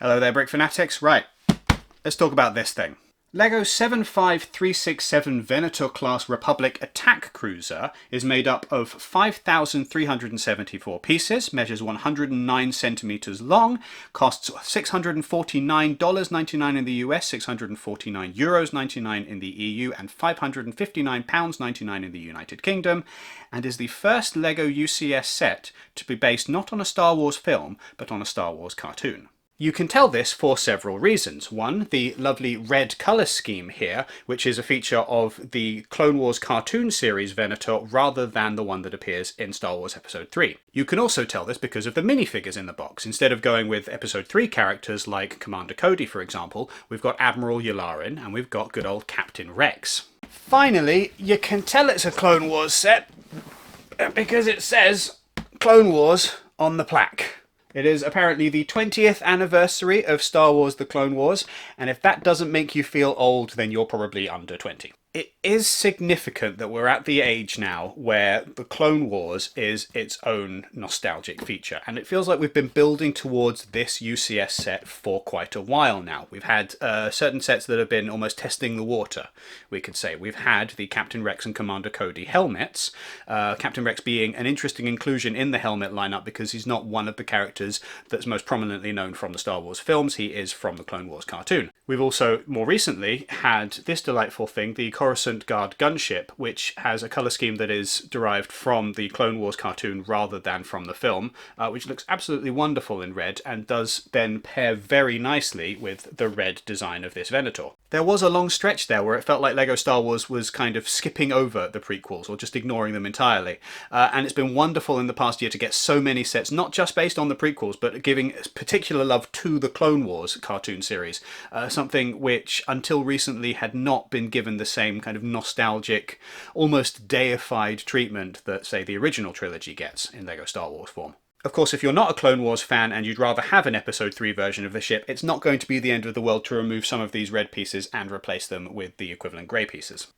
Hello there, Brick Fanatics. Right, let's talk about this thing. LEGO 75367 Venator-Class Republic Attack Cruiser is made up of 5,374 pieces, measures 109 centimeters long, costs $649.99 in the US, €649.99 in the EU, and £559.99 in the United Kingdom, and is the first LEGO UCS set to be based not on a Star Wars film, but on a Star Wars cartoon. You can tell this for several reasons. One, the lovely red colour scheme here, which is a feature of the Clone Wars cartoon series Venator rather than the one that appears in Star Wars Episode 3. You can also tell this because of the minifigures in the box. Instead of going with Episode 3 characters like Commander Cody, for example, we've got Admiral Yaran and we've got good old Captain Rex. Finally, you can tell it's a Clone Wars set because it says Clone Wars on the plaque. It is apparently the 20th anniversary of Star Wars The Clone Wars, and if that doesn't make you feel old, then you're probably under 20. It is significant that we're at the age now where the Clone Wars is its own nostalgic feature, and it feels like we've been building towards this UCS set for quite a while now. We've had certain sets that have been almost testing the water, we could say. We've had the Captain Rex and Commander Cody helmets, Captain Rex being an interesting inclusion in the helmet lineup because he's not one of the characters that's most prominently known from the Star Wars films, he is from the Clone Wars cartoon. We've also, more recently, had this delightful thing, the Coruscant Guard gunship, which has a colour scheme that is derived from the Clone Wars cartoon rather than from the film, which looks absolutely wonderful in red and does then pair very nicely with the red design of this Venator. There was a long stretch there where it felt like LEGO Star Wars was kind of skipping over the prequels or just ignoring them entirely, and it's been wonderful in the past year to get so many sets, not just based on the prequels, but giving particular love to the Clone Wars cartoon series, something which until recently had not been given the same kind of nostalgic, almost deified treatment that, say, the original trilogy gets in LEGO Star Wars form. Of course, if you're not a Clone Wars fan and you'd rather have an Episode 3 version of the ship, it's not going to be the end of the world to remove some of these red pieces and replace them with the equivalent grey pieces.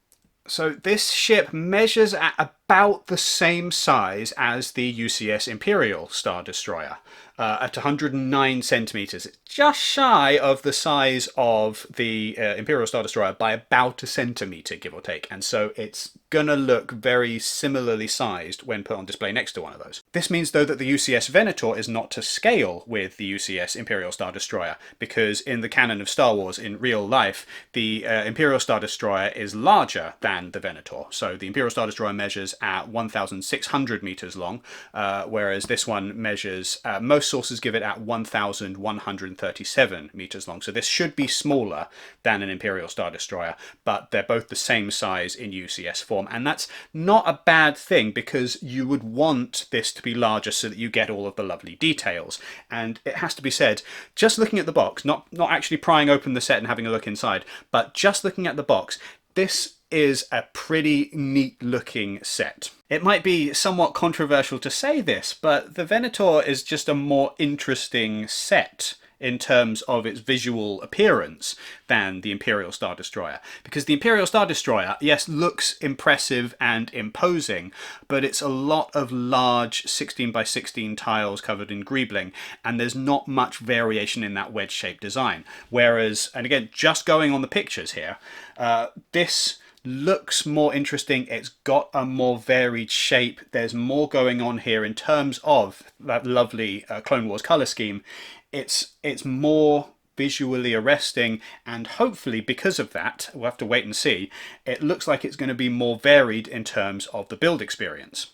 So this ship measures at about the same size as the UCS Imperial Star Destroyer, at 109 centimeters. It's just shy of the size of the Imperial Star Destroyer by about a centimeter, give or take, and so it's gonna look very similarly sized when put on display next to one of those. This means, though, that the UCS Venator is not to scale with the UCS Imperial Star Destroyer, because in the canon of Star Wars in real life, the Imperial Star Destroyer is larger than the Venator. So the Imperial Star Destroyer measures at 1,600 meters long, whereas this one measures, most sources give it at 1,137 meters long. So this should be smaller than an Imperial Star Destroyer, but they're both the same size in UCS form. And that's not a bad thing because you would want this to be larger so that you get all of the lovely details. And it has to be said, just looking at the box, not actually prying open the set and having a look inside, but just looking at the box, this is a pretty neat looking set. It might be somewhat controversial to say this, but the Venator is just a more interesting set in terms of its visual appearance than the Imperial Star Destroyer. Because the Imperial Star Destroyer, yes, looks impressive and imposing, but it's a lot of large 16 by 16 tiles covered in greebling, and there's not much variation in that wedge-shaped design. Whereas, and again, just going on the pictures here, this looks more interesting. It's got a more varied shape. There's more going on here in terms of that lovely Clone Wars colour scheme. It's more visually arresting, and hopefully because of that, we'll have to wait and see, it looks like it's going to be more varied in terms of the build experience.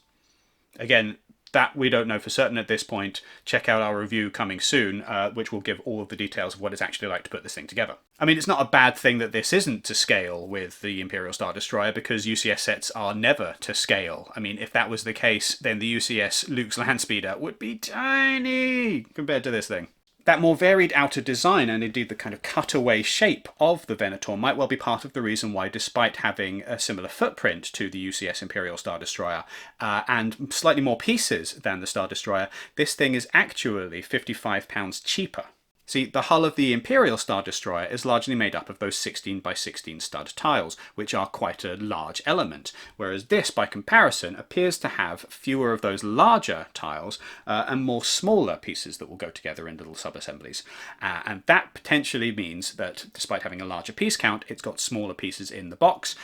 Again, that we don't know for certain at this point. Check out our review coming soon, which will give all of the details of what it's actually like to put this thing together. I mean, it's not a bad thing that this isn't to scale with the Imperial Star Destroyer, because UCS sets are never to scale. I mean, if that was the case, then the UCS Luke's Landspeeder would be tiny compared to this thing. That more varied outer design and indeed the kind of cutaway shape of the Venator might well be part of the reason why, despite having a similar footprint to the UCS Imperial Star Destroyer and slightly more pieces than the Star Destroyer, this thing is actually £55 cheaper. See, the hull of the Imperial Star Destroyer is largely made up of those 16 by 16 stud tiles, which are quite a large element, whereas this, by comparison, appears to have fewer of those larger tiles and more smaller pieces that will go together in little sub-assemblies. And that potentially means that, despite having a larger piece count, it's got smaller pieces in the box,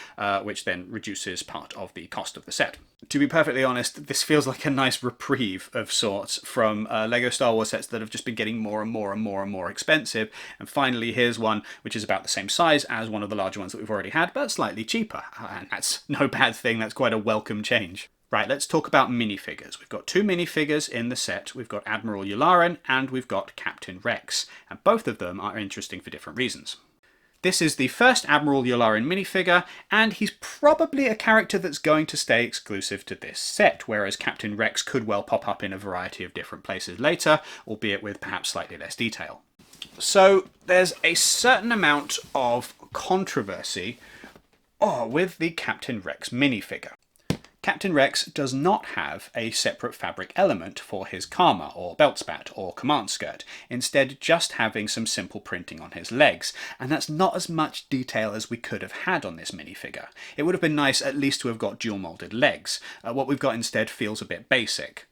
which then reduces part of the cost of the set. To be perfectly honest, this feels like a nice reprieve of sorts from LEGO Star Wars sets that have just been getting more and more expensive, and finally here's one which is about the same size as one of the larger ones that we've already had, but slightly cheaper, and that's no bad thing. That's quite a welcome change. Right, let's talk about minifigures. We've got two minifigures in the set. We've got Admiral Yaran and we've got Captain Rex, and both of them are interesting for different reasons. This is the first Admiral Yaran minifigure, and he's probably a character that's going to stay exclusive to this set, whereas Captain Rex could well pop up in a variety of different places later, albeit with perhaps slightly less detail. So there's a certain amount of controversy with the Captain Rex minifigure. Captain Rex does not have a separate fabric element for his karma, or belt-spat, or command skirt, instead just having some simple printing on his legs, and that's not as much detail as we could have had on this minifigure. It would have been nice at least to have got dual moulded legs. What we've got instead feels a bit basic.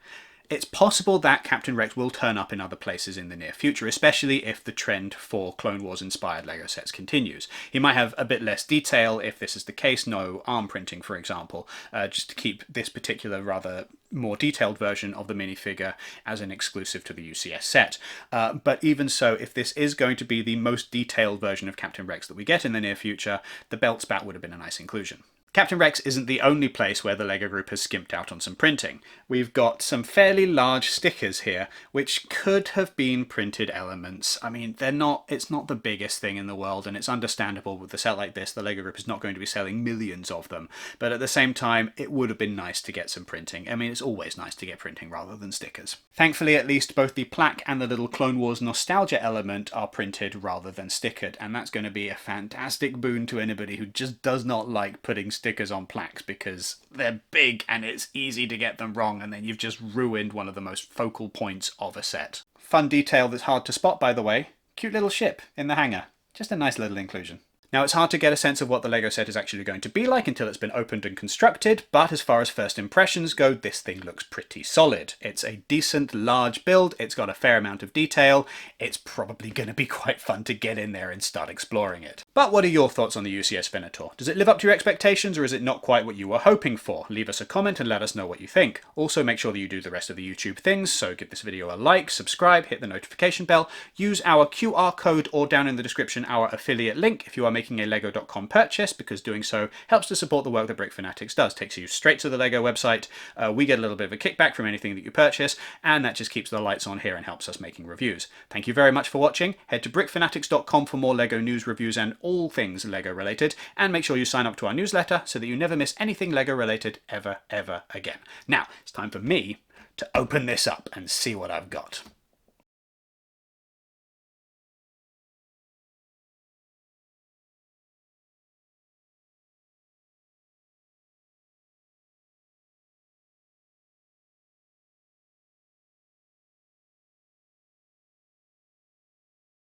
It's possible that Captain Rex will turn up in other places in the near future, especially if the trend for Clone Wars inspired LEGO sets continues. He might have a bit less detail if this is the case, no arm printing for example, just to keep this particular rather more detailed version of the minifigure as an exclusive to the UCS set. But even so, if this is going to be the most detailed version of Captain Rex that we get in the near future, the belt-spat would have been a nice inclusion. Captain Rex isn't the only place where the LEGO group has skimped out on some printing. We've got some fairly large stickers here, which could have been printed elements. I mean, it's not the biggest thing in the world, and it's understandable with a set like this, the LEGO group is not going to be selling millions of them. But at the same time, it would have been nice to get some printing. I mean, it's always nice to get printing rather than stickers. Thankfully, at least both the plaque and the little Clone Wars nostalgia element are printed rather than stickered, and that's going to be a fantastic boon to anybody who just does not like putting stickers on plaques, because they're big and it's easy to get them wrong, and then you've just ruined one of the most focal points of a set. Fun detail that's hard to spot, by the way, cute little ship in the hangar. Just a nice little inclusion. Now, it's hard to get a sense of what the LEGO set is actually going to be like until it's been opened and constructed, but as far as first impressions go, this thing looks pretty solid. It's a decent, large build, it's got a fair amount of detail, it's probably going to be quite fun to get in there and start exploring it. But what are your thoughts on the UCS Venator? Does it live up to your expectations, or is it not quite what you were hoping for? Leave us a comment and let us know what you think. Also, make sure that you do the rest of the YouTube things, so give this video a like, subscribe, hit the notification bell, use our QR code or down in the description our affiliate link if you are making a LEGO.com purchase, because doing so helps to support the work that Brick Fanatics does. Takes you straight to the LEGO website, we get a little bit of a kickback from anything that you purchase, and that just keeps the lights on here and helps us making reviews. Thank you very much for watching. Head to brickfanatics.com for more LEGO news, reviews and all things LEGO related, and make sure you sign up to our newsletter so that you never miss anything LEGO related ever again. Now, it's time for me to open this up and see what I've got.